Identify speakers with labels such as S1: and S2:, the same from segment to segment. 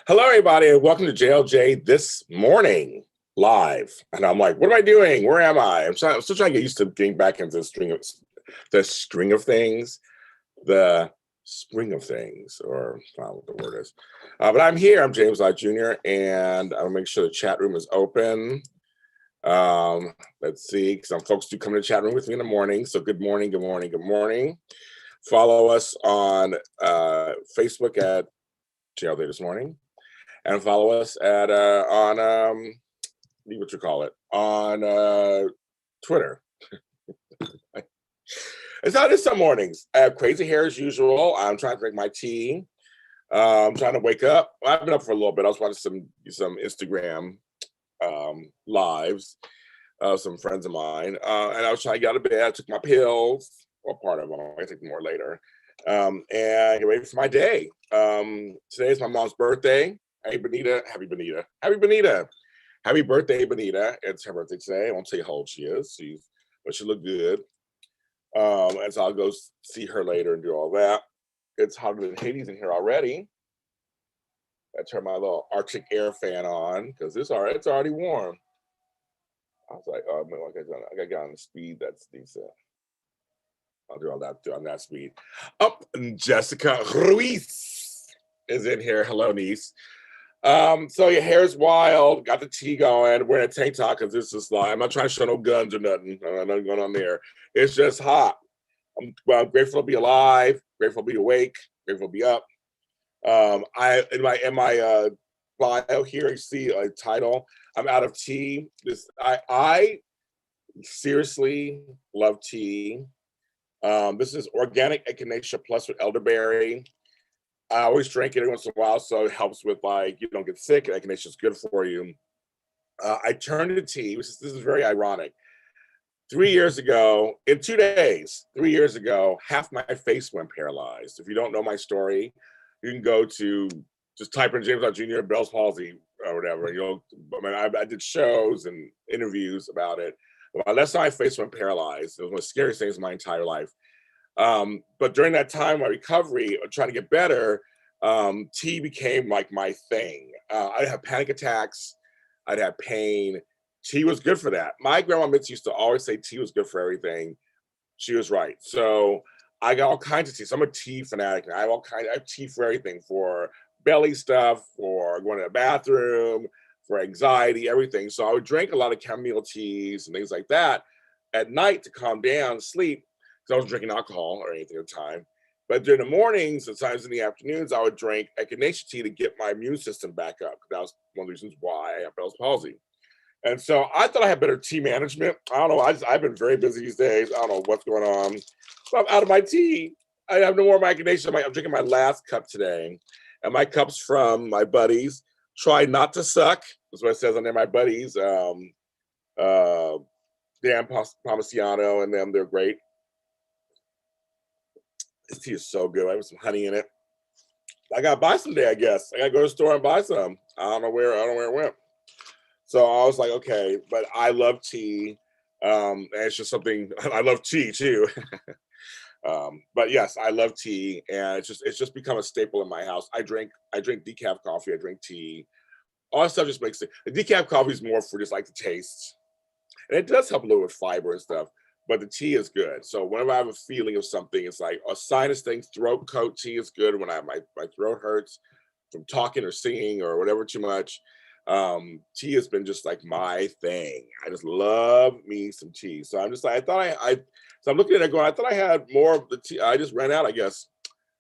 S1: Hello, everybody, and welcome to JLJ This Morning Live. And I'm like, what am I doing? Where am I? I'm still trying to get used to getting back into the string of things, the spring of things, or I don't know what the word is. But I'm here. I'm James Lott Jr., and I'll make sure the chat room is open. Let's see, because some folks do come to the chat room with me in the morning. So good morning, good morning, good morning. Follow us on Facebook at JLJ This Morning. And follow us at on what you call it on Twitter. It's how it is some mornings. I have crazy hair as usual. I'm trying to drink my tea. I'm trying to wake up. I've been up for a little bit. I was watching some Instagram lives of some friends of mine, and I was trying to get out of bed. I took my pills, well, part of them. I take more later, and get ready for my day. Today is my mom's birthday. Hey, Benita. Happy Benita. Happy Benita. Happy birthday, Benita. It's her birthday today. I won't say how old she is. But she looked good. And so I'll go see her later and do all that. It's hotter than Hades in here already. I turned my little Arctic air fan on because it's already warm. I was like, oh, man, I got to get on the speed that's decent. I'll do all that on that speed. Jessica Ruiz is in here. Hello, niece. So your hair's wild, got the tea going, wearing a tank top because this is like, I'm not trying to show no guns or nothing. Nothing going on there. It's just hot. I'm grateful to be alive, grateful to be awake, grateful to be up. In my bio here, you see a title. I'm out of tea. I seriously love tea. This is organic echinacea plus with elderberry. I always drink it every once in a while, so it helps with like you don't get sick. Echinacea is good for you. I turned to tea. This is very ironic. 3 years ago, in 2 days, 3 years ago, half my face went paralyzed. If you don't know my story, you can go to just type in James Lott Jr. Bell's palsy or whatever. I did shows and interviews about it. But my left side face went paralyzed. It was one of the scariest things in my entire life. But during that time, my recovery, trying to get better, tea became like my thing. I'd have panic attacks. I'd have pain. Tea was good for that. My grandma Mitzi used to always say tea was good for everything. She was right. So I got all kinds of tea. So I'm a tea fanatic. I have tea for everything, for belly stuff, for going to the bathroom, for anxiety, everything. So I would drink a lot of chamomile teas and things like that at night to calm down, sleep. Because I wasn't drinking alcohol or anything at the time. But during the mornings, sometimes in the afternoons, I would drink echinacea tea to get my immune system back up. That was one of the reasons why I have Bell's palsy. And so I thought I had better tea management. I don't know. I've been very busy these days. I don't know what's going on. So I'm out of my tea. I have no more of my echinacea. I'm drinking my last cup today. And my cup's from my buddies. Try not to suck. That's what it says on there. My buddies, Dan Palmiciano and them, they're great. This tea is so good. I have some honey in it. I gotta buy some today, I guess. I gotta go to the store and buy some. I don't know where it went. So I was like, okay, but I love tea. And it's just something I love tea too. But yes, I love tea, and it's just become a staple in my house. I drink decaf coffee, I drink tea. All that stuff just makes it. The decaf coffee is more for just like the taste. And it does help a little with fiber and stuff, but the tea is good. So whenever I have a feeling of something, it's like a sinus thing, throat coat tea is good when my throat hurts from talking or singing or whatever too much. Tea has been just like my thing. I just love me some tea. So I'm just like, so I'm looking at it going, I thought I had more of the tea. I just ran out, I guess.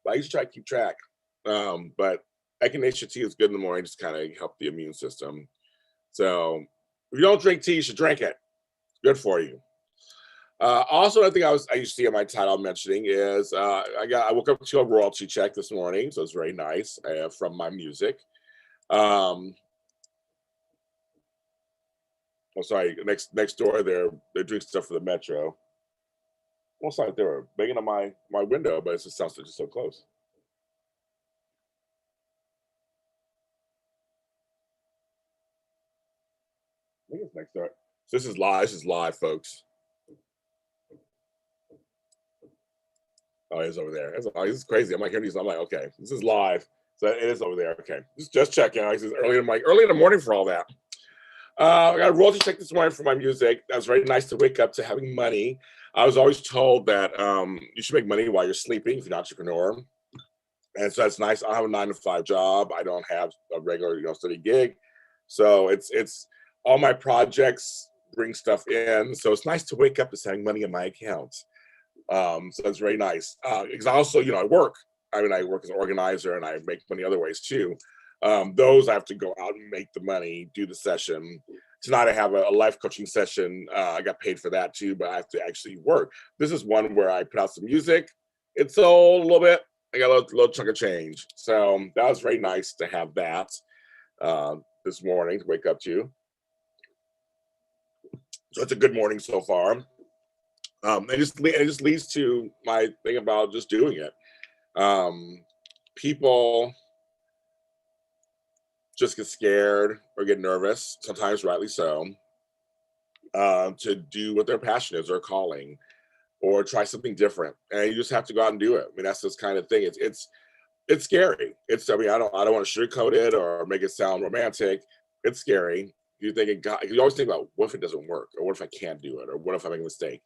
S1: But I used to try to keep track. But echinacea tea is good in the morning, just kind of help the immune system. So if you don't drink tea, you should drink it. Good for you. Also, I think I used to see in my title mentioning is I woke up to a royalty check this morning, so it's very nice from my music. Oh, sorry. Next door, they're doing stuff for the metro. Almost like they were banging on my window, but it just sounds like just so close. I think it's next door. So this is live. This is live, folks. Oh, he's over there. This is crazy. I'm like hearing these. I'm like, okay, this is live. So it is over there. Okay, just checking. I said early in the morning for all that. I got a royalty check this morning for my music. That was very nice to wake up to having money. I was always told that you should make money while you're sleeping if you're an entrepreneur, and so that's nice. I have a 9 to 5 job. I don't have a regular, steady gig, so it's all my projects bring stuff in. So it's nice to wake up to having money in my account. So it's very nice. Because I also, I work. I mean, I work as an organizer and I make money other ways too. Those I have to go out and make the money, do the session. Tonight I have a life coaching session. I got paid for that too, but I have to actually work. This is one where I put out some music. It sold a little bit. I got a little chunk of change. So that was very nice to have that this morning to wake up to. So it's a good morning so far. It just leads to my thing about just doing it. People just get scared or get nervous, sometimes rightly so, to do what their passion is or calling, or try something different. And you just have to go out and do it. I mean, that's this kind of thing. It's scary. I mean, I don't want to sugarcoat it or make it sound romantic. It's scary. You always think about, what if it doesn't work, or what if I can't do it, or what if I make a mistake?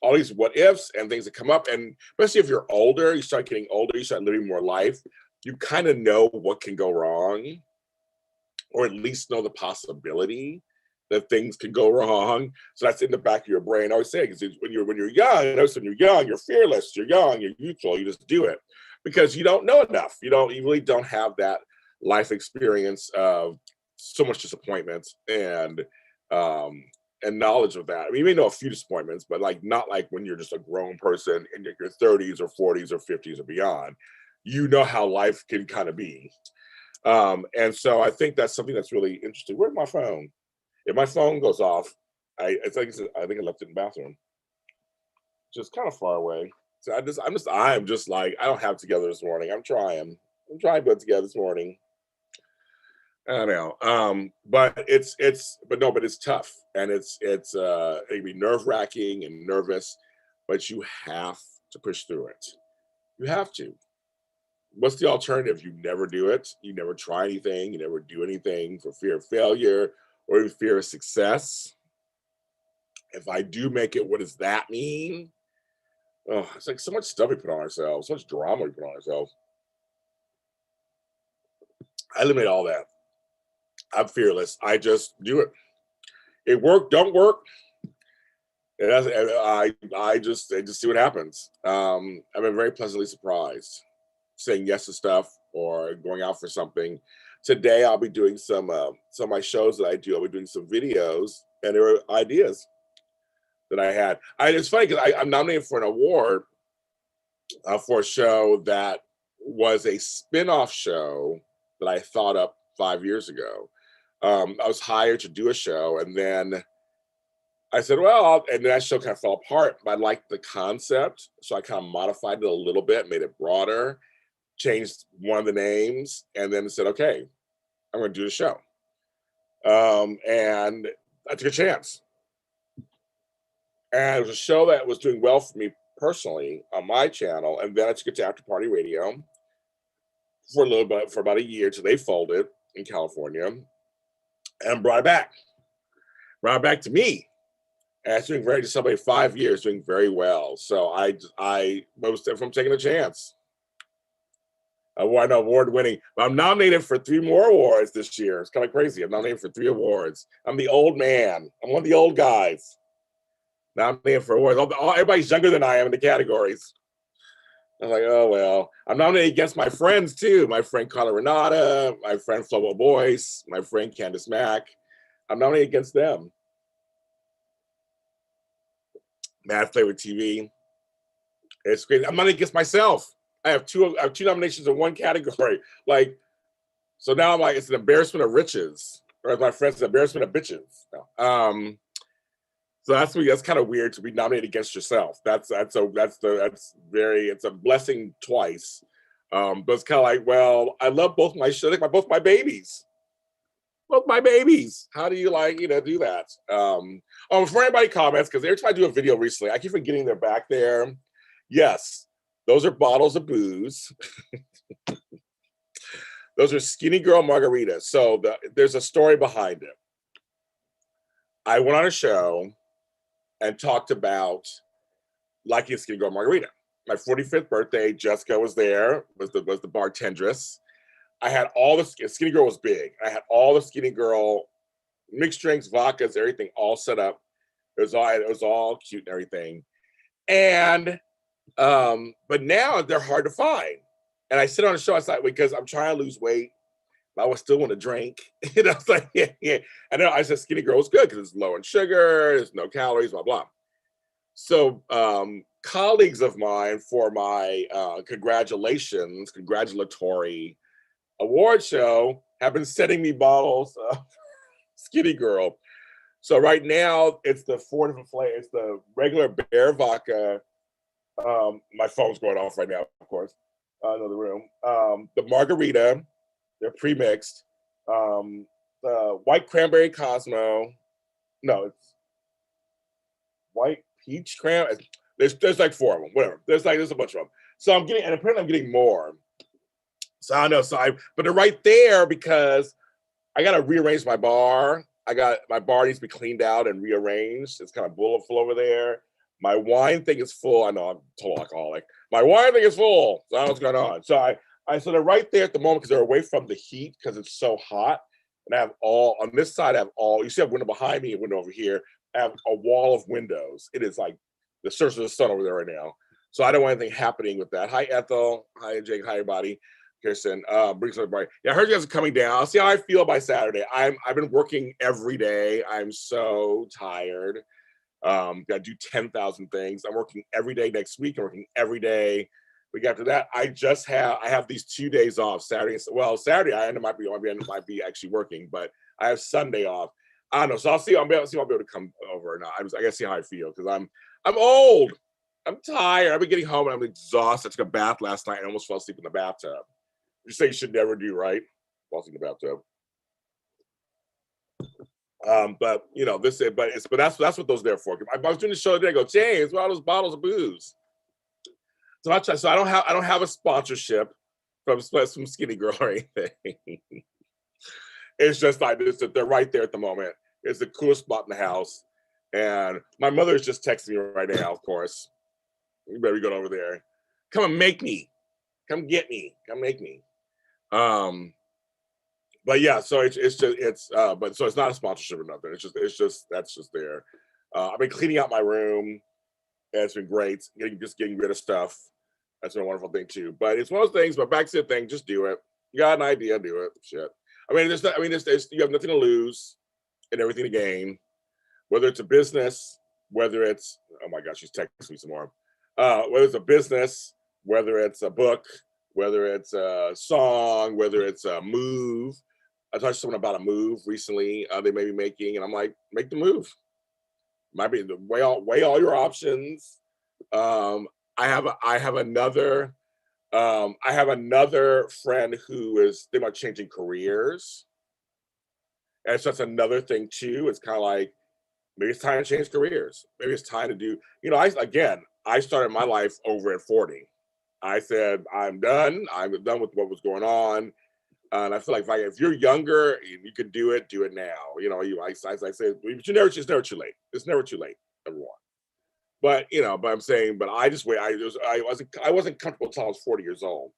S1: All these what ifs and things that come up, and especially if you're older, you start getting older, you start living more life. You kind of know what can go wrong, or at least know the possibility that things can go wrong. So that's in the back of your brain. I always say, because when you're young, you're fearless, you're young, you're youthful, you just do it because you don't know enough. You really don't have that life experience of so much disappointment and knowledge of that. I mean, you may know a few disappointments, but not like when you're just a grown person in your 30s or 40s or 50s or beyond. You know how life can kind of be. And so I think that's something that's really interesting. Where's my phone? If my phone goes off, I think I left it in the bathroom. Just kind of far away. So I'm just like, I don't have it together this morning. I'm trying to put it together this morning. I don't know. But it's tough, and it can be nerve-wracking and nervous, but you have to push through it. You have to. What's the alternative? You never do it. You never try anything. You never do anything for fear of failure or even fear of success. If I do make it, what does that mean? Oh, it's like so much stuff we put on ourselves, so much drama we put on ourselves. I eliminate all that. I'm fearless. I just do it. It worked, don't work. I just see what happens. I've been very pleasantly surprised, saying yes to stuff or going out for something. Today I'll be doing some of my shows that I do. I'll be doing some videos, and there were ideas that I had. It's funny because I'm nominated for an award for a show that was a spin-off show that I thought up 5 years ago. I was hired to do a show, and then I said, well, and that show kind of fell apart, but I liked the concept. So I kind of modified it a little bit, made it broader, changed one of the names, and then said, okay, I'm going to do the show. And I took a chance. And it was a show that was doing well for me personally on my channel. And then I took it to After Party Radio for a little bit, for about a year, till they folded in California, and brought it back to me. And it's doing just somebody 5 years, doing very well. So I most from taking a chance. I won award winning. But I'm nominated for 3 more awards this year. It's kind of crazy. I'm nominated for 3 awards. I'm the old man. I'm one of the old guys. Nominated for awards. Everybody's younger than I am in the categories. I was like, oh well. I'm nominated against my friends too. My friend Carla Renata, my friend Flobo Boyce, my friend Candace Mack. I'm nominated against them. Mad Flavor TV. It's great. I'm nominated against myself. I have two nominations in one category. So now I'm like, it's an embarrassment of riches, or as my friends, an embarrassment of bitches. So that's kind of weird to be nominated against yourself. It's a blessing twice. But it's kind of like, well, I love both my shows, both my babies. Both my babies. How do you do that? For anybody comments, because every time I do a video recently, I keep forgetting they're back there. Yes, those are bottles of booze. Those are Skinny Girl margaritas. So there's a story behind it. I went on a show and talked about liking a Skinny Girl margarita. My 45th birthday, Jessica was there, was the bartendress. I had all the Skinny Girl was big. I had all the Skinny Girl mixed drinks, vodkas, everything all set up. It was all cute and everything. And but now they're hard to find. And I sit on a show, I was like, because I'm trying to lose weight, but I would still want to drink. And I was like, yeah. And then I said Skinny Girl is good because it's low in sugar, there's no calories, blah, blah. So colleagues of mine for my congratulatory award show have been sending me bottles of Skinny Girl. So right now it's the 4 different flavors. It's the regular bear vodka. My phone's going off right now, of course. Another room. The margarita, they're pre-mixed. The white cranberry Cosmo. No, it's white peach cran. There's like 4 of them, whatever. There's a bunch of them. So I'm getting more. So I don't know. But they're right there because I gotta rearrange my bar. My bar needs to be cleaned out and rearranged. It's kind of full over there. My wine thing is full. I know I'm a total alcoholic. My wine thing is full. So I don't know what's going on. So they're right there at the moment because they're away from the heat because it's so hot. And I have on this side, you see I have a window behind me, a window over here. I have a wall of windows. It is like the surface of the sun over there right now. So I don't want anything happening with that. Hi, Ethel. Hi, Jake. Hi, everybody. Kirsten, brings everybody. Yeah, I heard you guys are coming down. I'll see how I feel by Saturday. I've been working every day. I'm so tired. Gotta do 10,000 things. I'm working every day next week. I'm working every day. Week after that, I have these 2 days off. Saturday I might be actually working, but I have Sunday off. I don't know. So I'll see. I'll be able to come over or not. I gotta see how I feel because I'm old. I'm tired. I've been getting home and I'm exhausted. I took a bath last night and almost fell asleep in the bathtub. You say you should never do, right? Fall asleep in the bathtub. But you know, that's what those are there for. I was doing the show today. I go, James, what are all those bottles of booze? So I don't have a sponsorship from Skinny Girl or anything. It's just like this, they're right there at the moment. It's the coolest spot in the house. And my mother is just texting me right now, of course. You better go over there. Come and make me. Come get me. Come make me. But yeah, so so it's not a sponsorship or nothing. That's just there. I've been cleaning out my room, and it's been great. Getting rid of stuff. That's been a wonderful thing too. But it's one of those things. But back to the thing, just do it. You got an idea, do it. Shit. I mean, you have nothing to lose and everything to gain. Whether it's a business, whether it's oh my gosh, she's texting me some more. Whether it's a business, whether it's a book, whether it's a song, whether it's a move. I talked to someone about a move recently they may be making, and I'm like, make the move. Might be weigh all your options. I have another friend who is thinking about changing careers, and so that's another thing too. It's kind of like maybe it's time to change careers. Maybe it's time to do. I started my life over at 40. I said I'm done. I'm done with what was going on. And I feel like if you're younger, you can do it now. You know, I say, but it's never too late. It's never too late, everyone. But I'm saying, but I just wait. I wasn't comfortable until I was 40 years old.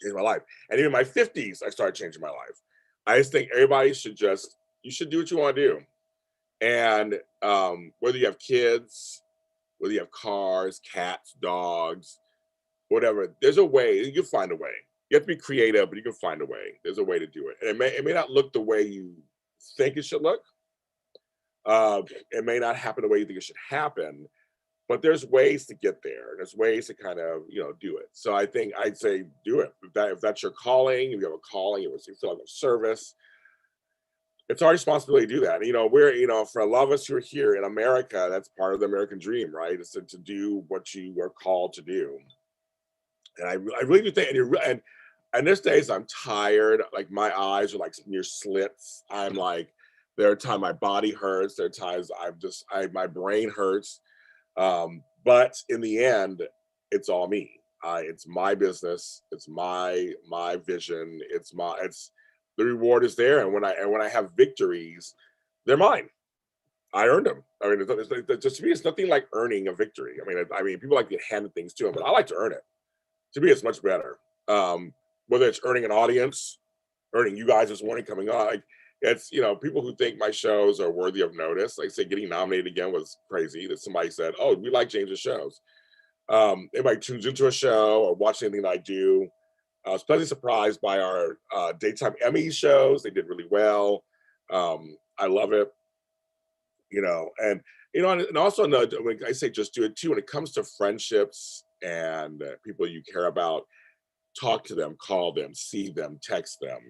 S1: Changed my life, and even in my 50s, I started changing my life. I just think everybody should do what you want to do, and whether you have kids, whether you have cars, cats, dogs, whatever, there's a way. You can find a way. You have to be creative, but you can find a way. There's a way to do it. And it may not look the way you think it should look. It may not happen the way you think it should happen, but there's ways to get there. There's ways to kind of, do it. So I'd say do it. If that's your calling, if you have a calling, if you feel like a service, it's our responsibility to do that. For a lot of us who are here in America, that's part of the American dream, right? It's to do what you are called to do. And I really do think, and there's days I'm tired, like my eyes are like near slits. I'm like, there are times my body hurts. There are times my brain hurts. But in the end, it's all me. It's my business. It's my vision. It's the reward is there. And when I have victories, they're mine. I earned them. I mean, just to me, it's nothing like earning a victory. I mean, people like to get handed things to them, but I like to earn it. To me, it's much better. Whether it's earning an audience, earning you guys this morning coming on, like, it's, people who think my shows are worthy of notice. Like, say, getting nominated again was crazy. That somebody said, "Oh, we like James's shows." Anybody tunes into a show or watch anything that I do. I was pleasantly surprised by our daytime Emmy shows. They did really well. I love it. And and also when I say just do it too, when it comes to friendships and people you care about, talk to them, call them, see them, text them.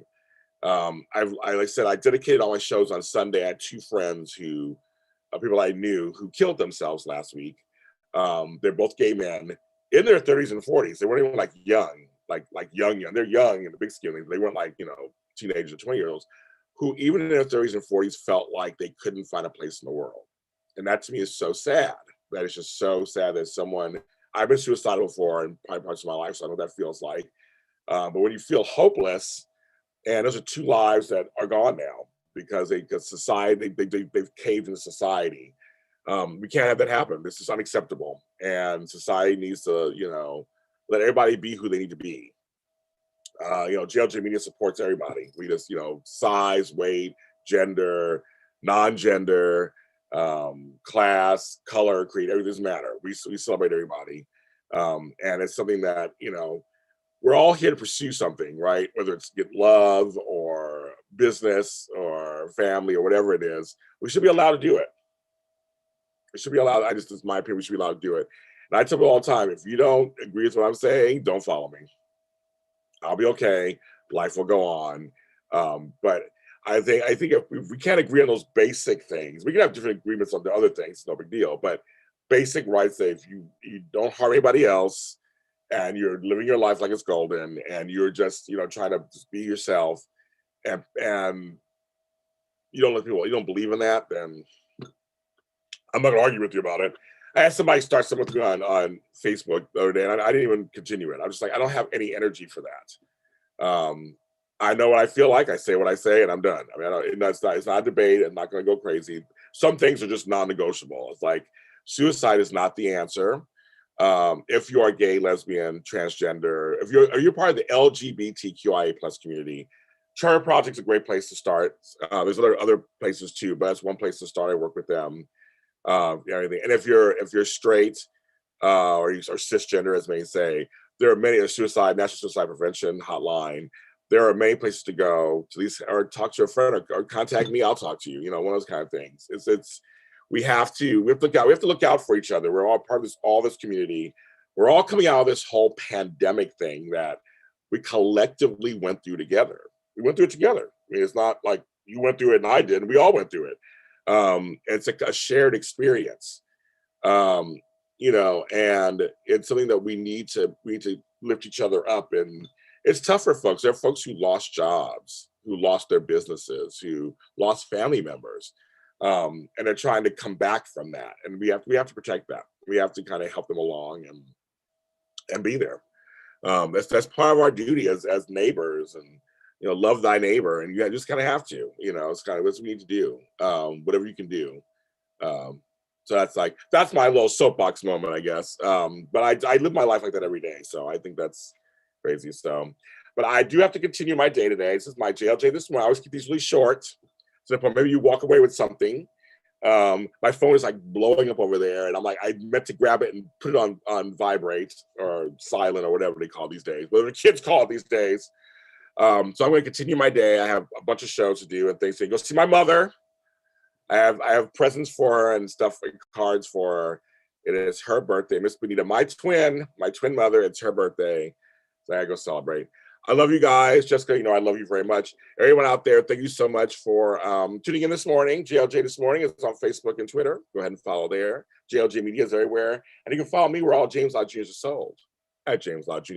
S1: Like I said, I dedicated all my shows on Sunday. I had two friends people I knew who killed themselves last week. They're both gay men in their 30s and 40s. They weren't even like young, like young. They're young in the big scheme. They weren't like, teenagers or 20-year-olds who even in their 30s and 40s felt like they couldn't find a place in the world. And that to me is so sad. That is just so sad that I've been suicidal before in probably parts of my life, so I know what that feels like. But when you feel hopeless, and those are two lives that are gone now because society, they've caved into society. We can't have that happen. This is unacceptable. And society needs to, let everybody be who they need to be. JLJ Media supports everybody. We just, size, weight, gender, non-gender, class, color, creed, everything doesn't matter. We celebrate everybody. And it's something that, we're all here to pursue something, right? Whether it's get love or business or family or whatever it is, we should be allowed to do it. It should be allowed. It's my opinion, we should be allowed to do it. And I tell people all the time, if you don't agree with what I'm saying, don't follow me. I'll be okay. Life will go on. But I think if we can't agree on those basic things, we can have different agreements on the other things, no big deal. But basic rights say if you don't harm anybody else and you're living your life like it's golden and you're just, trying to just be yourself and you don't believe in that, then I'm not gonna argue with you about it. I had somebody start something on Facebook the other day, and I didn't even continue it. I'm just like, I don't have any energy for that. I know what I feel like. I say what I say, and I'm done. I mean, it's not a debate. I'm not going to go crazy. Some things are just non-negotiable. It's like suicide is not the answer. If you are gay, lesbian, transgender, if you're part of the LGBTQIA plus community, Charter Project's a great place to start. There's other places too, but that's one place to start. I work with them. Everything. And if you're straight or cisgender, as many say, there are many National Suicide Prevention Hotline. There are many places to go to these, or talk to a friend, or contact me. I'll talk to you. One of those kind of things. We have to look out for each other. We're all part of all this community. We're all coming out of this whole pandemic thing that we collectively went through together. We went through it together. I mean, it's not like you went through it and I did. We all went through it. It's a shared experience, and it's something that we need to lift each other up. And it's tough for folks. There are folks who lost jobs, who lost their businesses, who lost family members, and they're trying to come back from that. And we have to protect that. We have to kind of help them along and be there. That's part of our duty as neighbors, and love thy neighbor, and you just kind of have to. It's kind of what we need to do. Whatever you can do. So that's my little soapbox moment, I guess. But I live my life like that every day, so I think that's crazy. So, but I do have to continue my day today. This is my JLJ this morning. I always keep these really short, so maybe you walk away with something. My phone is like blowing up over there, and I'm like, I meant to grab it and put it on vibrate or silent or whatever they call these days. Whatever the kids call it these days. So I'm going to continue my day. I have a bunch of shows to do and things. So go see my mother. I have presents for her and stuff, and cards for her. It is her birthday, Miss Benita, my twin mother. It's her birthday, so I gotta go celebrate. I love you guys, Jessica. I love you very much. Everyone out there, thank you so much for tuning in this morning. JLJ this morning is on Facebook and Twitter. Go ahead and follow there. JLJ Media is everywhere, and you can follow me where all James Lott Jr. is sold at James Lott Jr.